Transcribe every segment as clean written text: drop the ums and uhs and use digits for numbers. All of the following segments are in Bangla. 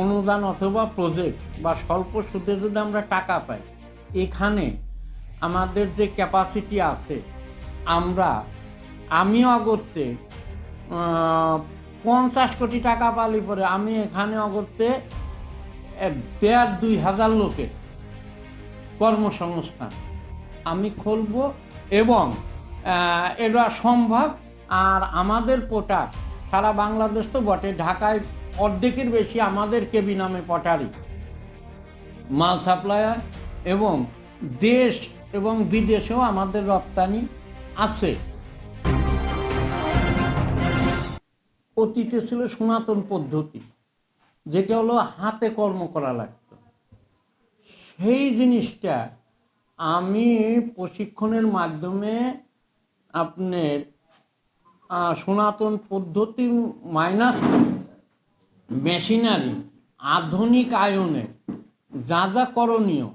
অনুদান অথবা প্রজেক্ট বা স্বল্প সুদে যদি আমরা টাকা পাই, এখানে আমাদের যে ক্যাপাসিটি আছে, আমি অগত্যে 50 কোটি টাকা পালি পরে আমি এখানে অগত্যে 1,500-2,000 লোকের কর্মসংস্থান আমি খুলব এবং এটা সম্ভব। আর আমাদের পোটার সারা বাংলাদেশ তো বটে, ঢাকায় অর্ধেকের বেশি আমাদের কেবি নামে পটারি মাল সাপ্লায়ার, এবং দেশ এবং বিদেশেও আমাদের রপ্তানি আছে। অতীতে ছিল সনাতন পদ্ধতি, যেটা হলো হাতে কর্ম করা লাগত। সেই জিনিসটা আমি প্রশিক্ষণের মাধ্যমে আপনার সনাতন পদ্ধতি মাইনাস মেশিনারি আধুনিক আয়নের যা যা করণীয়,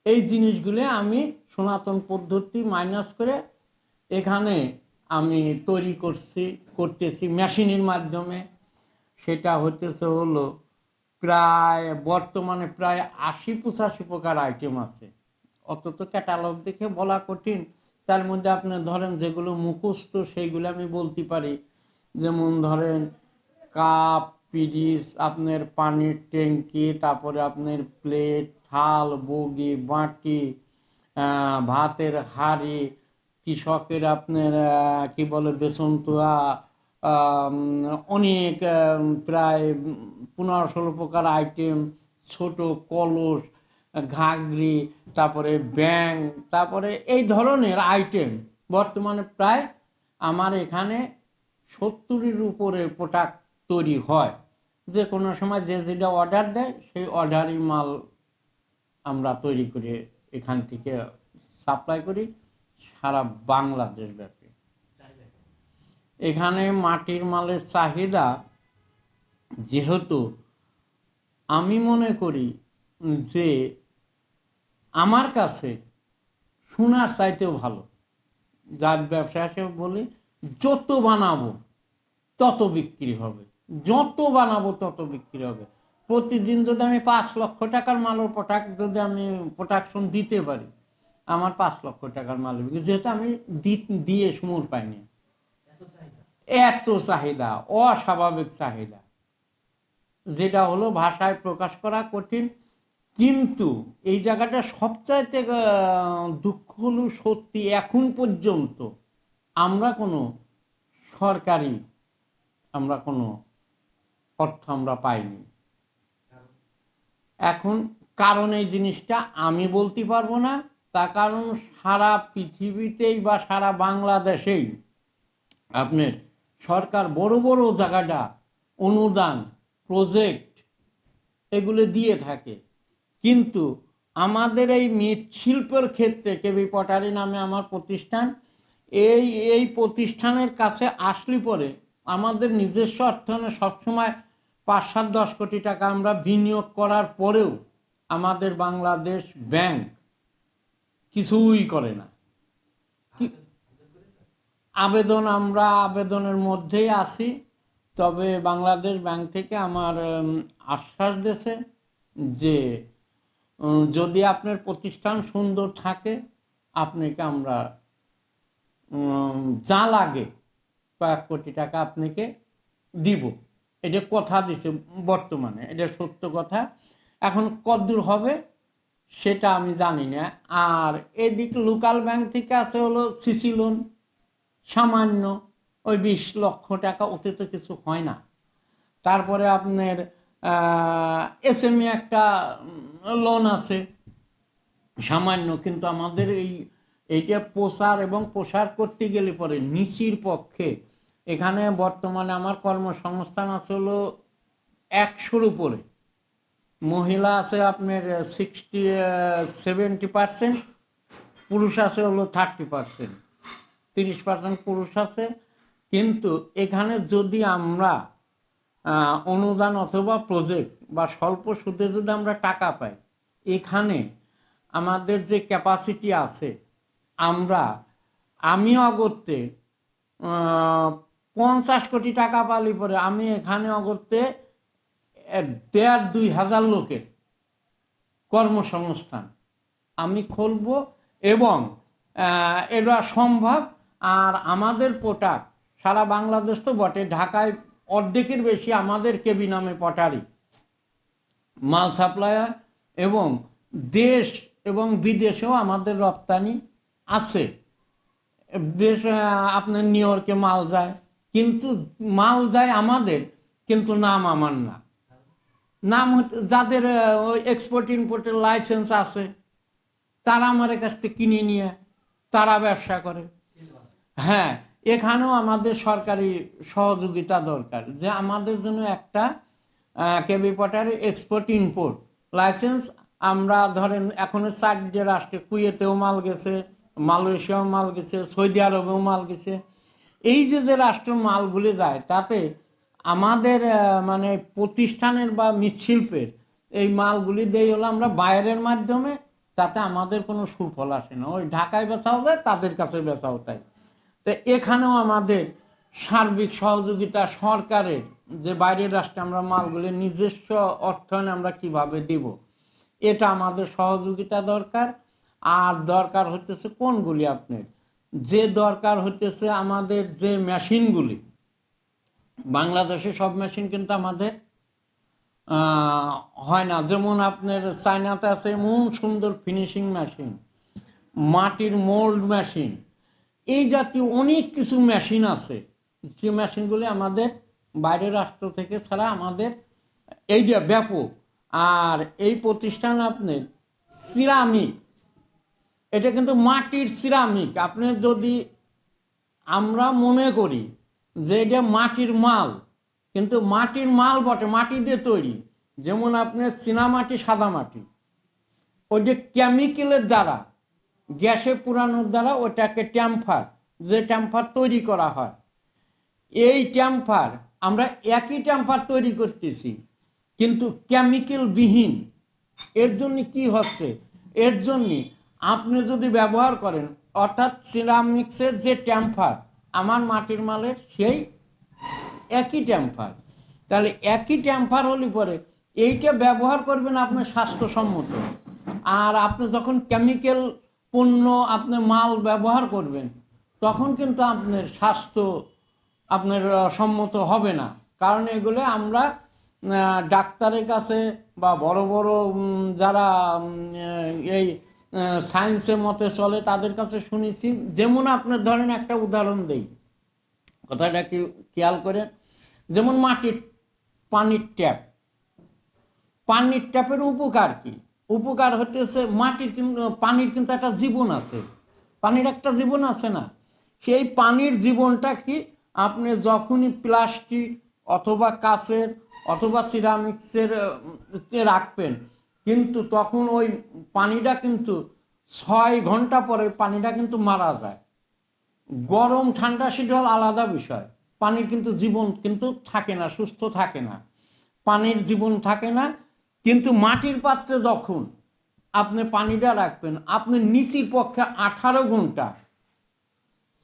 এই জিনিসগুলো আমি সনাতন পদ্ধতি মাইনাস করে এখানে আমি তৈরি করতেছি মেশিনের মাধ্যমে। সেটা হতেছে হলো বর্তমানে প্রায় 80-85 প্রকার আইটেম আছে। অত তো ক্যাটালগ দেখে বলা কঠিন। তার মধ্যে আপনি ধরেন যেগুলো মুখস্থ সেইগুলো আমি বলতে পারি। যেমন ধরেন কাপ, পিরিচ, আপনার পানির ট্যাঙ্কি, তারপরে আপনার প্লেট, থাল, বগি, বাটি, ভাতের হাঁড়ি, কৃষকের আপনার কি বলে বেসনতুয়া, অনেক প্রায় 15-16 প্রকার আইটেম, ছোট কলস, ঘাগরি, তারপরে ব্যাং, তারপরে এই ধরনের আইটেম বর্তমানে প্রায় আমার এখানে 70-এর উপরে প্রোডাক্ট তৈরি হয়। যে কোনো সময় যে যেটা অর্ডার দেয় সেই অর্ডারই মাল আমরা তৈরি করে এখান থেকে সাপ্লাই করি সারা বাংলাদেশ ব্যাপী। এখানে মাটির মালের চাহিদা, যেহেতু আমি মনে করি যে আমার কাছে সোনার চাইতেও ভালো, যার ব্যবসা হিসেবে বলি যত বানাবো তত বিক্রি হবে, যত বানাবো তত বিক্রি হবে। প্রতিদিন যদি আমি 5 লক্ষ টাকার মালের প্রোডাক্ট যদি আমি প্রোডাকশন দিতে পারি, আমার 5 লক্ষ টাকার মাল বিক্রি, যেহেতু আমি দিয়ে সমুর পাইনি। এত চাহিদা, অস্বাভাবিক চাহিদা, যেটা হলো ভাষায় প্রকাশ করা কঠিন। কিন্তু এই জায়গাটা সবচাইতে দুঃখ হলো সত্যি, এখন পর্যন্ত আমরা কোনো সরকারি কোনো অর্থ আমরা পাইনি। এখন কারণ এই জিনিসটা আমি বলতে পারবো না, তার কারণ সারা পৃথিবীতেই বা সারা বাংলাদেশেই আপনার সরকার বড় বড় জায়গাটা অনুদান, প্রজেক্ট এগুলো দিয়ে থাকে। কিন্তু আমাদের এই মৃৎশিল্পের ক্ষেত্রে কেবি পটারি নামে আমার প্রতিষ্ঠান, এই প্রতিষ্ঠানের কাছে আসলে পরে আমাদের নিজস্ব অর্থায়নে সবসময় 5-7-10 কোটি টাকা আমরা বিনিয়োগ করার পরেও আমাদের বাংলাদেশ ব্যাংক কিছুই করে না। আমরা আবেদনের মধ্যেই আছি। তবে বাংলাদেশ ব্যাংক থেকে আমার আশ্বাস দিয়েছে যে যদি আপনার প্রতিষ্ঠান সুন্দর থাকে আপনাকে আমরা যা লাগে কয়েক কোটি টাকা আপনাকে দিব। এটা কথা দিছে, বর্তমানে এটা সত্য কথা। এখন কতদূর হবে সেটা আমি জানি না। আর এদিক লোকাল ব্যাংক থেকে আছে হলো সিসি লোন, সামান্য ওই 20 লক্ষ টাকা, ওতে তো কিছু হয় না। তারপরে আপনার এসএমই একটা লোন আছে সামান্য, কিন্তু আমাদের এইটা প্রসার এবং প্রসার করতে গেলে পরে নিচির পক্ষে এখানে বর্তমানে আমার কর্মসংস্থান আছে হলো 100-র উপরে। মহিলা আছে আপনার 70%, পুরুষ আছে হলো 30%, 30% পুরুষ আছে। কিন্তু এখানে যদি আমরা অনুদান অথবা প্রজেক্ট বা স্বল্প সুদে যদি আমরা টাকা পাই, এখানে আমাদের যে ক্যাপাসিটি আছে, আমি অগত্যে 50 কোটি টাকা পালি পরে আমি এখানে অগত্যে 1,500-2,000 লোকের কর্মসংস্থান আমি খুলব, এবং এটা সম্ভব। আর আমাদের প্রোডাক্ট সারা বাংলাদেশ তো বটে, ঢাকায় অর্ধেকের বেশি আমাদের কেবি নামে পটারি মাল সাপ্লায়ার, এবং দেশ এবং বিদেশেও আমাদের রপ্তানি আছে। দেশ আপনার নিউ ইয়র্কে মাল যায়, কিন্তু মাল যায় আমাদের, কিন্তু নাম আমার না। নাম যাদের ওই এক্সপোর্ট ইম্পোর্টের লাইসেন্স আছে তারা আমার কাছ থেকে কিনে নিয়ে তারা ব্যবসা করে। হ্যাঁ, এখানেও আমাদের সরকারি সহযোগিতা দরকার, যে আমাদের জন্য একটা কেবি পটারি এক্সপোর্ট ইম্পোর্ট লাইসেন্স। আমরা ধরেন এখন 4 রাষ্ট্রে, কুয়েতেও মাল গেছে, মালয়েশিয়াও মাল গেছে, সৌদি আরবেও মাল গেছে। এই যে রাষ্ট্র মালগুলি যায়, তাতে আমাদের মানে প্রতিষ্ঠানের বা মৃৎশিল্পের এই মালগুলি দেই হলো আমরা বাইরের মাধ্যমে, তাতে আমাদের কোনো সুফল আসে না। ওই ঢাকায় বেচাও যায়, তাদের কাছে বেচাও তাই। তো এখানেও আমাদের সার্বিক সহযোগিতা সরকারের, যে বাইরের রাষ্ট্রে আমরা মালগুলি নিজস্ব অর্থায়নে আমরা কিভাবে দিব, এটা আমাদের সহযোগিতা দরকার। আর দরকার হতেছে কোনগুলি আপনার, যে দরকার হতেছে আমাদের যে মেশিনগুলি, বাংলাদেশে সব মেশিন কিন্তু আমাদের হয় না। যেমন আপনার চায়নাতে আছে এমন সুন্দর ফিনিশিং মেশিন, মাটির মোল্ড মেশিন, এই জাতীয় অনেক কিছু মেশিন আছে, যে মেশিনগুলি আমাদের বাইরের রাষ্ট্র থেকে ছাড়া আমাদের এইটা ব্যাপক। আর এই প্রতিষ্ঠান আপনার সিরামিক, এটা কিন্তু মাটির সিরামিক। আপনি যদি আমরা মনে করি যে এটা মাটির মাল, কিন্তু মাটির মাল বটে, মাটি দিয়ে তৈরি। যেমন আপনার চীনামাটি, সাদা মাটি, ওইটা কেমিক্যালের দ্বারা, গ্যাসে পুরানোর দ্বারা ওটাকে ট্যাম্পার, যে ট্যাম্পার তৈরি করা হয়, এই ট্যাম্পার আমরা একই ট্যাম্পার তৈরি করতেছি, কিন্তু কেমিক্যাল বিহীন। এর জন্য কি হচ্ছে, এর জন্য আপনি যদি ব্যবহার করেন, অর্থাৎ সিরামিক্সের যে ট্যাম্পার আমার মাটির মালের সেই একই ট্যাম্পার, তাহলে একই ট্যাম্পার হলে পরে এইটা ব্যবহার করবেন আপনার স্বাস্থ্যসম্মত। আর আপনি যখন কেমিক্যাল পণ্য আপনার মাল ব্যবহার করবেন, তখন কিন্তু আপনার স্বাস্থ্য আপনার সম্মত হবে না। কারণ এগুলো আমরা ডাক্তারের কাছে বা বড় বড় যারা এই সায়েন্সের মতে চলে তাদের কাছে শুনেছি। যেমন আপনার ধরেন একটা উদাহরণ দেই, কথাটা কি খেয়াল করে, যেমন মাটির পানির ট্যাপ, পানির ট্যাপের উপকার কি? উপকার হতেছে মাটির কিন্তু পানির কিন্তু একটা জীবন আছে, পানির একটা জীবন আছে না? সেই পানির জীবনটা কি, আপনি যখনই প্লাস্টিক অথবা কাঁচের অথবা সিরামিক্সের রাখবেন, কিন্তু তখন ওই পানিটা কিন্তু 6 ঘন্টা পরে পানিটা কিন্তু মারা যায়। গরম ঠান্ডা শীতল আলাদা বিষয়, পানির কিন্তু জীবন কিন্তু থাকে না, সুস্থ থাকে না, পানির জীবন থাকে না। কিন্তু মাটির পাত্রে যখন আপনি পানিটা রাখবেন, আপনি নিচের পক্ষে 18 ঘন্টা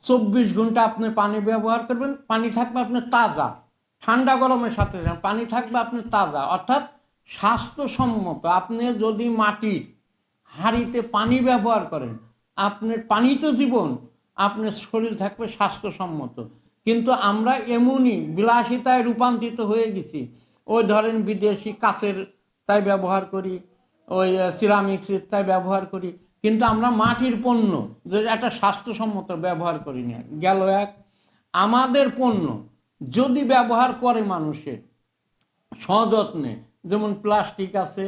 24 ঘন্টা আপনি পানি ব্যবহার করবেন, পানি থাকবে আপনার তাজা, ঠান্ডা গরমের সাথে পানি থাকবে আপনার তাজা, অর্থাৎ স্বাস্থ্যসম্মত। আপনি যদি মাটির হাঁড়িতে পানি ব্যবহার করেন, আপনার পানি তো জীবন, আপনার শরীর থাকবে স্বাস্থ্যসম্মত। কিন্তু আমরা এমনই বিলাসিতায় রূপান্তরিত হয়ে গেছি, ওই ধরেন বিদেশি কাচের তাই ব্যবহার করি, ওই সিরামিক্সের তাই ব্যবহার করি, কিন্তু আমরা মাটির পণ্য যে একটা স্বাস্থ্যসম্মত ব্যবহার করি না। গেল এক, আমাদের পণ্য যদি ব্যবহার করে মানুষের সযত্নে, যেমন প্লাস্টিক আছে,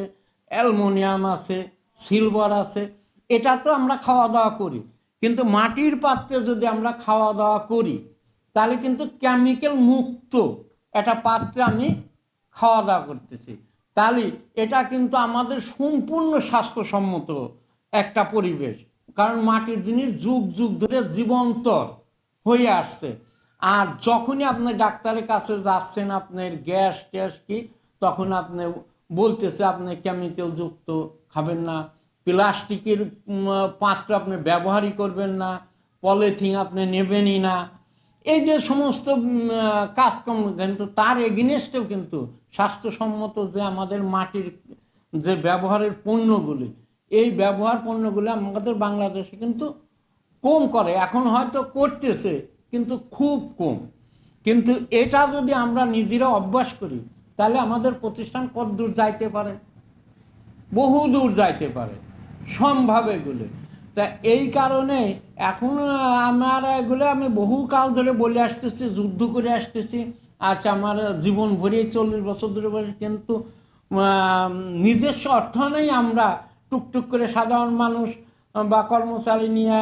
অ্যালুমিনিয়াম আছে, সিলভার আছে, এটা তো আমরা খাওয়া দাওয়া করি, কিন্তু মাটির পাত্রে যদি আমরা খাওয়া দাওয়া করি, তাহলে কিন্তু কেমিক্যাল মুক্ত একটা পাত্রে আমি খাওয়া দাওয়া করতেছি, তাহলে এটা কিন্তু আমাদের সম্পূর্ণ স্বাস্থ্যসম্মত একটা পরিবেশ। কারণ মাটির জিনিস যুগ যুগ ধরে জীবন্তর হয়ে আসছে। আর যখনই আপনি ডাক্তারের কাছে যাচ্ছেন, আপনার গ্যাস ট্যাস কি, তখন আপনি বলতেছে আপনি কেমিক্যাল যুক্ত খাবেন না, প্লাস্টিকের পাত্র আপনি ব্যবহারই করবেন না, পলিথিন আপনি নেবেনই না। এই যে সমস্ত কাজকর্ম, কিন্তু তার এগেনস্টেও কিন্তু স্বাস্থ্যসম্মত যে আমাদের মাটির যে ব্যবহারের পণ্যগুলি, এই ব্যবহার পণ্যগুলি আমাদের বাংলাদেশে কিন্তু কম করে, এখন হয়তো করতেছে কিন্তু খুব কম। কিন্তু এটা যদি আমরা নিজেরা অভ্যাস করি তাহলে আমাদের প্রতিষ্ঠান কত দূর যাইতে পারে, বহু দূর যাইতে পারে সম্ভব এগুলো। তা এই কারণে এখন আমার এগুলো আমি বহু কাল ধরে বলে আসতেছি, যুদ্ধ করে আসতেছি। আচ্ছা, আমার জীবন ভরে 40 বছর ধরে বলে, কিন্তু নিজস্ব অর্থায়নেই আমরা টুকটুক করে সাধারণ মানুষ বা কর্মচারী নিয়ে,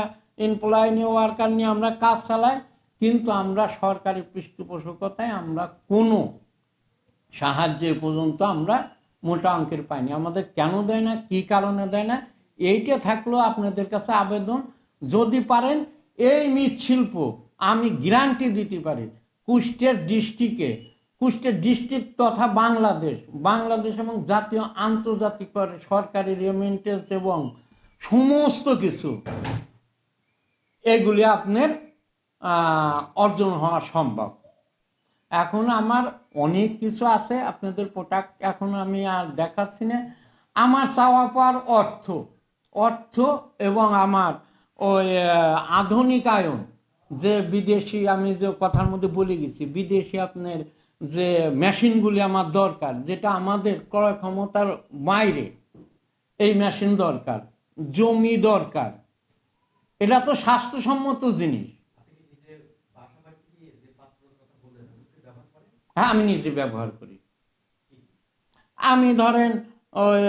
এমপ্লয় নিয়ে, ওয়ার্কার নিয়ে আমরা কাজ চালাই, কিন্তু আমরা সরকারি পৃষ্ঠপোষকতায় আমরা কোনো সাহায্য পর্যন্ত আমরা মোটা অঙ্কের পাইনি। আমাদের কেন দেয় না, কি কারণে দেয় না, এইটা থাকলেও আপনাদের কাছে আবেদন, যদি পারেন এই মৃৎশিল্প আমি গ্যারান্টি দিতে পারি কুষ্টিয়া ডিস্ট্রিক্ট তথা বাংলাদেশ এবং জাতীয় আন্তর্জাতিক সরকারি রেমিটেন্স এবং সমস্ত কিছু এগুলি আপনার অর্জন হওয়া সম্ভব। এখন আমার অনেক কিছু আছে, আপনাদের প্রোডাক্ট এখন আমি আর দেখাচ্ছি না। আমার চাওয়া পাওয়ার অর্থ এবং আমার ওই আধুনিকায়ন, যে বিদেশি, আমি যে কথার মধ্যে বলে গেছি, বিদেশি আপনার যে মেশিনগুলি আমার দরকার, যেটা আমাদের ক্রয় ক্ষমতার বাইরে, এই মেশিন দরকার, জমি দরকার। এটা তো স্বাস্থ্যসম্মত জিনিস। হ্যাঁ, আমি নিজে ব্যবহার করি। আমি ধরেন ওই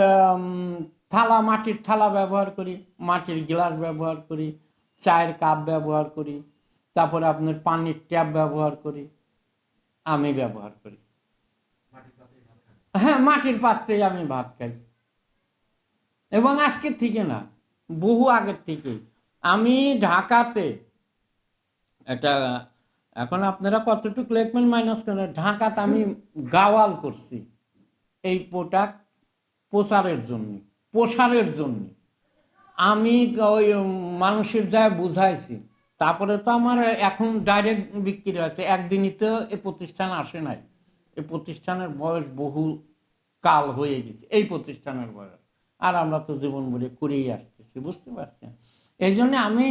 মাটির থালা ব্যবহার করি, মাটির গ্লাস ব্যবহার করি, চায়ের কাপ ব্যবহার করি, তারপরে আপনার পানির ট্যাপ ব্যবহার করি, আমি ব্যবহার করি। হ্যাঁ, মাটির পাত্রেই আমি ভাত খাই। এবং আজকের থেকে না, বহু আগের থেকে। আমি ঢাকাতে এটা, এখন আপনারা কতটুকু লিখবেন মাইনাস করেন, ঢাকাতে আমি গাওয়াল করছি এই প্রোডাক্ট প্রসারের জন্য। আমি ওই মানুষের যা বুঝাইছি, তারপরে তো আমার এখন ডাইরেক্ট বিক্রি হয়েছে। একদিনই তো এই প্রতিষ্ঠান আসে নাই, এই প্রতিষ্ঠানের বয়স বহু কাল হয়ে গেছে, এই প্রতিষ্ঠানের বয়স, আর আমরা তো জীবন ভরে করেই আসতেছি, বুঝতে পারছেন। এই জন্য আমি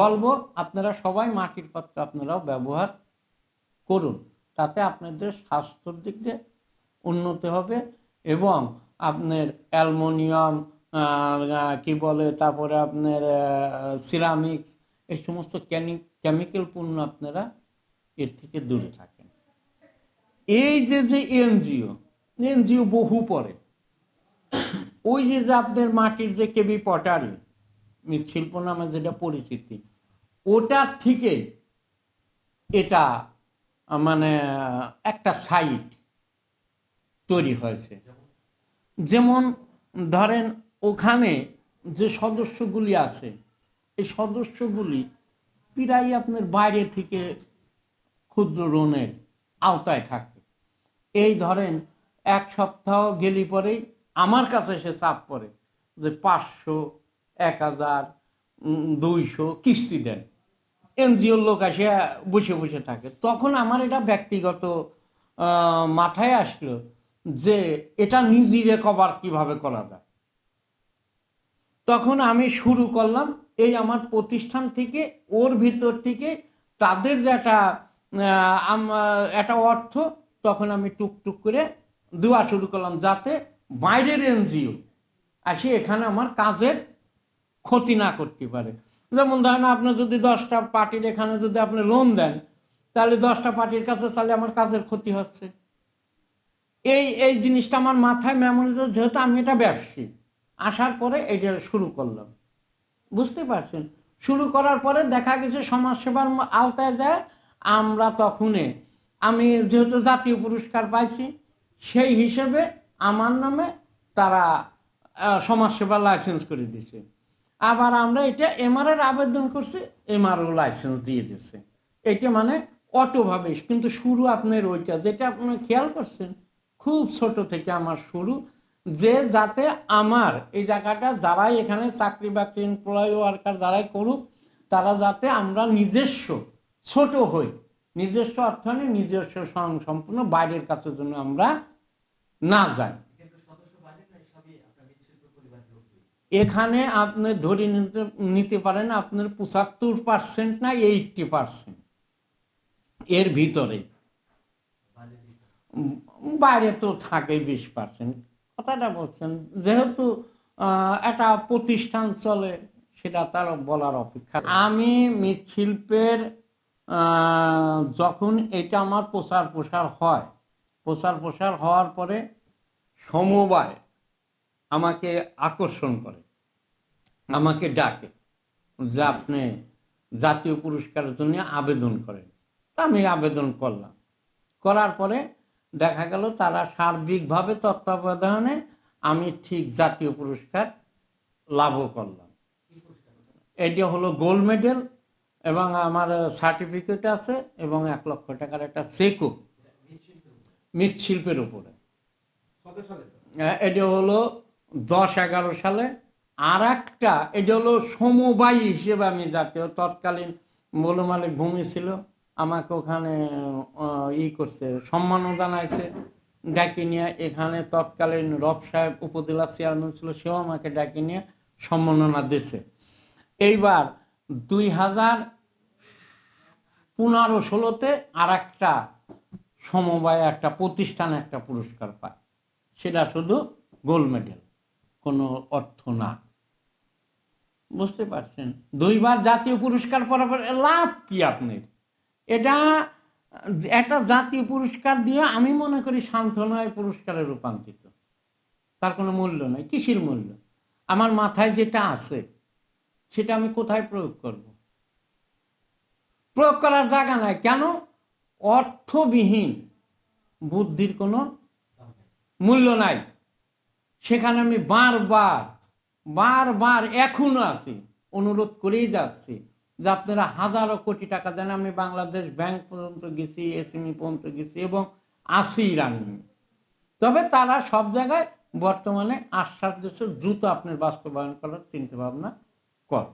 বলবো আপনারা সবাই মাটির পাত্র আপনারাও ব্যবহার করুন, তাতে আপনাদের স্বাস্থ্যের দিক দিয়ে উন্নতি হবে। এবং আপনার অ্যালুমিনিয়াম কি বলে, তারপরে আপনার সিরামিক্স, এই সমস্ত কেমিক্যাল পণ্য আপনারা এর থেকে দূরে থাকেন। এই যে এনজিও বহু পরে, ওই যে আপনার মাটির যে কেবি পটারি মৃৎশিল্প নামে যেটা পরিচিতি, ওটার থেকে এটা মানে একটা সাইট তৈরি হয়েছে। যেমন ধরেন ওখানে যে সদস্যগুলি আছে, এই সদস্যগুলি প্রায় আপনার বাইরে থেকে ক্ষুদ্র ঋণের আওতায় থাকে। এই ধরেন এক সপ্তাহ গেলি পরেই আমার কাছে এসে চাপ পড়ে যে 500, 1000, 200 কিস্তি দেন। এনজিওর লোক এসে বসে বসে থাকে। তখন আমার এটা ব্যক্তিগত মাথায় আসলো যে এটা নিজে কভার কিভাবে করা যায়। তখন আমি শুরু করলাম এই আমার প্রতিষ্ঠান থেকে, ওর ভিতর থেকে তাদের যে একটা অর্থ, তখন আমি টুকটুক করে দেওয়া শুরু করলাম, যাতে বাইরের এনজিও আসে এখানে আমার কাজের ক্ষতি না করতে পারে। যেমন ধরেন আপনি যদি 10টা পার্টির এখানে যদি আপনি লোন দেন, তাহলে 10টা পার্টির কাছে তাহলে আমার কাজের ক্ষতি হচ্ছে। এই জিনিসটা আমার মাথায় মেমোরি, যেহেতু আমি এটা ব্যবসায়ী, আসার পরে এটা শুরু করলাম, বুঝতে পারছেন। শুরু করার পরে দেখা গেছে সমাজসেবার আওতায় যায় আমরা তখনই, আমি যেহেতু জাতীয় পুরস্কার পাইছি, সেই হিসেবে আমার নামে তারা সমাজসেবার লাইসেন্স করে দিছে। আবার আমরা এটা এমআরএর আবেদন করছি, এমআরও লাইসেন্স দিয়ে দিছে। এটা মানে অটোভাবে, কিন্তু শুরু আপনার ওইটা, যেটা আপনি খেয়াল করছেন, খুব ছোট থেকে আমার শুরু, যে যাতে আমার এই জায়গাটা যারাই এখানে চাকরি বাকরি এমপ্লয় ওয়ার্কার যারাই করুক, তারা যাতে আমরা নিজস্ব ছোট হই, নিজস্ব অর্থায়নে নিজস্ব সম্পূর্ণ বাইরের কাছে জন্য আমরা না যায়। এখানে আপনি ধরে নিতে পারেন আপনার 75% না 80%, এর ভিতরে। বাইরে তো থাকে 20%। কথাটা বলছেন, যেহেতু একটা প্রতিষ্ঠান চলে, সেটা তার বলার অপেক্ষা। আমি মৃৎশিল্পের যখন এটা আমার প্রচার প্রসার হওয়ার পরে সমবায় আমাকে আকর্ষণ করে, আমাকে ডাকে যে আপনি জাতীয় পুরস্কারের জন্য আবেদন করেন। আমি আবেদন করলাম। করার পরে দেখা গেল তারা সার্বিকভাবে তত্ত্বাবধানে আমি ঠিক জাতীয় পুরস্কার লাভও করলাম। এটা হলো গোল্ড মেডেল, এবং আমার সার্টিফিকেট আছে, এবং 1 লক্ষ টাকার একটা চেকও মৃৎশিল্পের উপরে। এটা হলো 10-11 সালে। আর একটা, এটা হলো সমবায়ী হিসেবে আমি জাতীয়, তৎকালীন মৌল মালিক ভূমি ছিল, আমাকে ওখানে করছে, সম্মানও জানাইছে, ডাকি নিয়ে। এখানে তৎকালীন রব সাহেব উপজেলা চেয়ারম্যান ছিল, সেও আমাকে ডাকি নিয়ে সম্মাননা দিছে। এইবার 2015-16-তে আর একটা সমবায় একটা প্রতিষ্ঠানে একটা পুরস্কার পায়, সেটা শুধু গোল্ড মেডেল, কোনো অর্থ না। বুঝতে পারছেন? 2বার জাতীয় পুরস্কার পাওয়ার পর লাভ কি আপনার? এটা একটা জাতীয় পুরস্কার দিয়ে আমি মনে করি সান্ত্বনায় পুরস্কারে রূপান্তরিত। তার কোনো মূল্য নাই। কিসের মূল্য? আমার মাথায় যেটা আছে সেটা আমি কোথায় প্রয়োগ করব? প্রয়োগ করার জায়গা নাই। কেন? অর্থবিহীন বুদ্ধির কোনো মূল্য নাই। সেখানে আমি বারবার এখনো আছি, অনুরোধ করেই যাচ্ছি যে আপনারা হাজারো কোটি টাকা দেন। আমি বাংলাদেশ ব্যাংক পর্যন্ত গেছি, এসএমই পর্যন্ত গেছি, এবং আসি রানিং। তবে তারা সব জায়গায় বর্তমানে আশ্বাস দিচ্ছে দ্রুত আপনার বাস্তবায়ন করার চিন্তা ভাবনা কর।